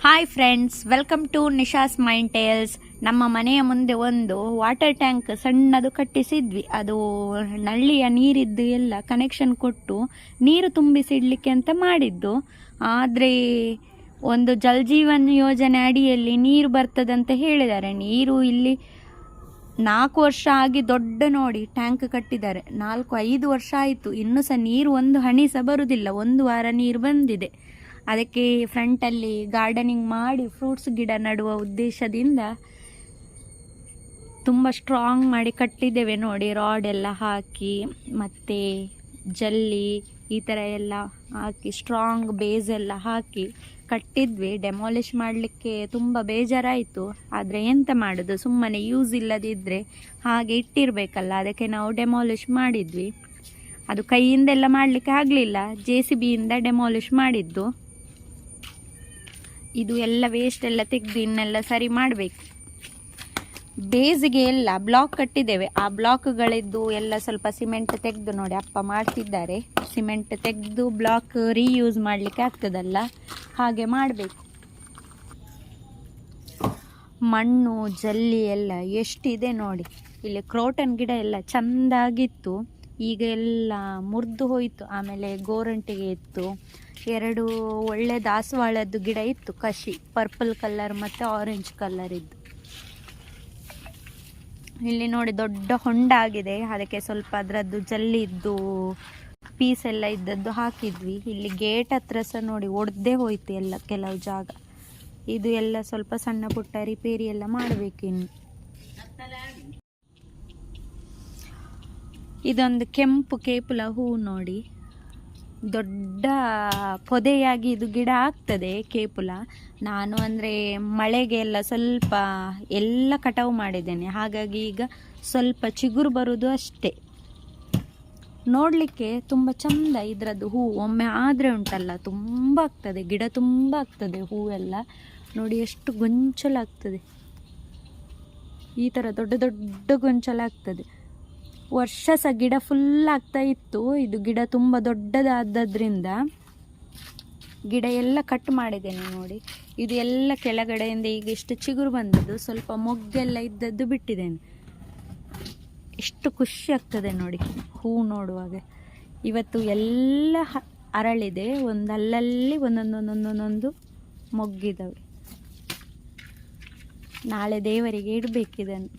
Hi friends, welcome to Nisha's mind tales. ನಮ್ಮ ಮನೆಯ ಮುಂದೆ ಒಂದು ವಾಟರ್ ಟ್ಯಾಂಕ್ ಸಣ್ಣದು ಕಟ್ಟಿಸಿದ್ವಿ. ಅದು ನಳ್ಳಿಯ ನೀರಿದ್ದು ಎಲ್ಲ ಕನೆಕ್ಷನ್ ಕೊಟ್ಟು ನೀರು ತುಂಬಿಸಿಡ್ಲಿಕ್ಕೆ ಅಂತ ಮಾಡಿದ್ದು. ಆದರೆ ಒಂದು ಜಲ್ ಜೀವನ್ ಯೋಜನೆ ಅಡಿಯಲ್ಲಿ ನೀರು ಬರ್ತದಂತ ಹೇಳಿದ್ದಾರೆ. ನೀರು ಇಲ್ಲಿ 4 ವರ್ಷ ಆಗಿ ದೊಡ್ಡ ನೋಡಿ ಟ್ಯಾಂಕ್ ಕಟ್ಟಿದ್ದಾರೆ. 4-5 ವರ್ಷ ಆಯಿತು, ಇನ್ನೂ ಸಹ ನೀರು ಒಂದು ಹನಿ ಸಹ ಬರುವುದಿಲ್ಲ. 1 ವಾರ ನೀರು ಬಂದಿದೆ. ಅದಕ್ಕೆ ಫ್ರಂಟಲ್ಲಿ ಗಾರ್ಡನಿಂಗ್ ಮಾಡಿ ಫ್ರೂಟ್ಸ್ ಗಿಡ ನಡುವ ಉದ್ದೇಶದಿಂದ ತುಂಬ ಸ್ಟ್ರಾಂಗ್ ಮಾಡಿ ಕಟ್ಟಿದ್ದೇವೆ ನೋಡಿ. ರಾಡ್ ಎಲ್ಲ ಹಾಕಿ ಮತ್ತು ಜಲ್ಲಿ ಈ ಥರ ಎಲ್ಲ ಹಾಕಿ ಸ್ಟ್ರಾಂಗ್ ಬೇಸ್ ಎಲ್ಲ ಹಾಕಿ ಕಟ್ಟಿದ್ವಿ. ಡೆಮಾಲಿಷ್ ಮಾಡಲಿಕ್ಕೆ ತುಂಬ ಬೇಜಾರಾಯಿತು. ಆದರೆ ಎಂತ ಮಾಡೋದು, ಸುಮ್ಮನೆ ಯೂಸ್ ಇಲ್ಲದಿದ್ದರೆ ಹಾಗೆ ಇಟ್ಟಿರಬೇಕಲ್ಲ. ಅದಕ್ಕೆ ನಾವು ಡೆಮಾಲಿಷ್ ಮಾಡಿದ್ವಿ. ಅದು ಕೈಯಿಂದೆಲ್ಲ ಮಾಡಲಿಕ್ಕೆ ಆಗಲಿಲ್ಲ, JCBಯಿಂದ ಡೆಮಾಲಿಷ್ ಮಾಡಿದ್ದು. ಇದು ಎಲ್ಲ ವೇಸ್ಟ್ ಎಲ್ಲ ತೆಗೆದು ಇನ್ನೆಲ್ಲ ಸರಿ ಮಾಡಬೇಕು. ಬೇಸಿಗೆ ಎಲ್ಲ ಬ್ಲಾಕ್ ಕಟ್ಟಿದ್ದೇವೆ. ಆ ಬ್ಲಾಕ್ಗಳಿದ್ದು ಎಲ್ಲ ಸ್ವಲ್ಪ ಸಿಮೆಂಟ್ ತೆಗೆದು ನೋಡಿ ಅಪ್ಪ ಮಾಡ್ತಿದ್ದಾರೆ. ಸಿಮೆಂಟ್ ತೆಗೆದು ಬ್ಲಾಕ್ ರೀಯೂಸ್ ಮಾಡಲಿಕ್ಕೆ ಆಗ್ತದಲ್ಲ, ಹಾಗೆ ಮಾಡಬೇಕು. ಮಣ್ಣು ಜಲ್ಲಿ ಎಲ್ಲ ಎಷ್ಟಿದೆ ನೋಡಿ. ಇಲ್ಲಿ ಕ್ರೋಟನ್ ಗಿಡ ಎಲ್ಲ ಚೆಂದಾಗಿತ್ತು, ಈಗ ಎಲ್ಲ ಮುರಿದು ಹೋಯಿತು. ಆಮೇಲೆ ಗೋರಂಟಿಗೆ ಇತ್ತು, 2 ಒಳ್ಳೆ ದಾಸವಾಳದ್ದು ಗಿಡ ಇತ್ತು, ಕಷಿ ಪರ್ಪಲ್ ಕಲರ್ ಮತ್ತು ಆರೆಂಜ್ ಕಲರ್ ಇದ್ದು. ಇಲ್ಲಿ ನೋಡಿ ದೊಡ್ಡ ಹೊಂಡ ಆಗಿದೆ. ಅದಕ್ಕೆ ಸ್ವಲ್ಪ ಅದರದ್ದು ಜಲ್ಲಿದ್ದು ಪೀಸ್ ಎಲ್ಲ ಇದ್ದದ್ದು ಹಾಕಿದ್ವಿ. ಇಲ್ಲಿ ಗೇಟ್ ಹತ್ರ ಸಹ ನೋಡಿ ಒಡೆದೇ ಹೋಯ್ತು ಎಲ್ಲ ಕೆಲವು ಜಾಗ. ಇದು ಎಲ್ಲ ಸ್ವಲ್ಪ ಸಣ್ಣ ಪುಟ್ಟ ರಿಪೇರಿ ಎಲ್ಲ ಮಾಡಬೇಕಿನ್ನು. ಇದೊಂದು ಕೆಂಪು ಕೇಪುಲ ಹೂ ನೋಡಿ, ದೊಡ್ಡ ಪೊದೆಯಾಗಿ ಇದು ಗಿಡ ಆಗ್ತದೆ ಕೇಪುಲ. ನಾನು ಅಂದರೆ ಮಳೆಗೆ ಎಲ್ಲ ಸ್ವಲ್ಪ ಎಲ್ಲ ಕಟಾವು ಮಾಡಿದ್ದೇನೆ, ಹಾಗಾಗಿ ಈಗ ಸ್ವಲ್ಪ ಚಿಗುರು ಬರುವುದು ಅಷ್ಟೇ. ನೋಡಲಿಕ್ಕೆ ತುಂಬ ಚಂದ ಇದರದ್ದು ಹೂ. ಒಮ್ಮೆ ಆದರೆ ಉಂಟಲ್ಲ ತುಂಬ ಆಗ್ತದೆ, ಗಿಡ ತುಂಬ ಆಗ್ತದೆ ಹೂವೆಲ್ಲ. ನೋಡಿ ಎಷ್ಟು ಗೊಂಚಲಾಗ್ತದೆ, ಈ ಥರ ದೊಡ್ಡ ದೊಡ್ಡ ಗೊಂಚಲಾಗ್ತದೆ. ವರ್ಷ ಸಹ ಗಿಡ ಫುಲ್ ಆಗ್ತಾ ಇತ್ತು. ಇದು ಗಿಡ ತುಂಬ ದೊಡ್ಡದಾದ್ದರಿಂದ ಗಿಡ ಎಲ್ಲ ಕಟ್ ಮಾಡಿದ್ದೇನೆ ನೋಡಿ. ಇದು ಎಲ್ಲ ಕೆಳಗಡೆಯಿಂದ ಈಗ ಇಷ್ಟು ಚಿಗುರು ಬಂದದ್ದು, ಸ್ವಲ್ಪ ಮೊಗ್ಗೆಲ್ಲ ಇದ್ದದ್ದು ಬಿಟ್ಟಿದ್ದೇನೆ. ಎಷ್ಟು ಖುಷಿ ಆಗ್ತದೆ ನೋಡಿ ಹೂ ನೋಡುವಾಗ. ಇವತ್ತು ಎಲ್ಲ ಅರಳಿದೆ, ಅಲ್ಲಲ್ಲಿ ಒಂದೊಂದು ಮೊಗ್ಗಿದ್ದಾವೆ. ನಾಳೆ ದೇವರಿಗೆ ಇಡಬೇಕಿದನ್ನು.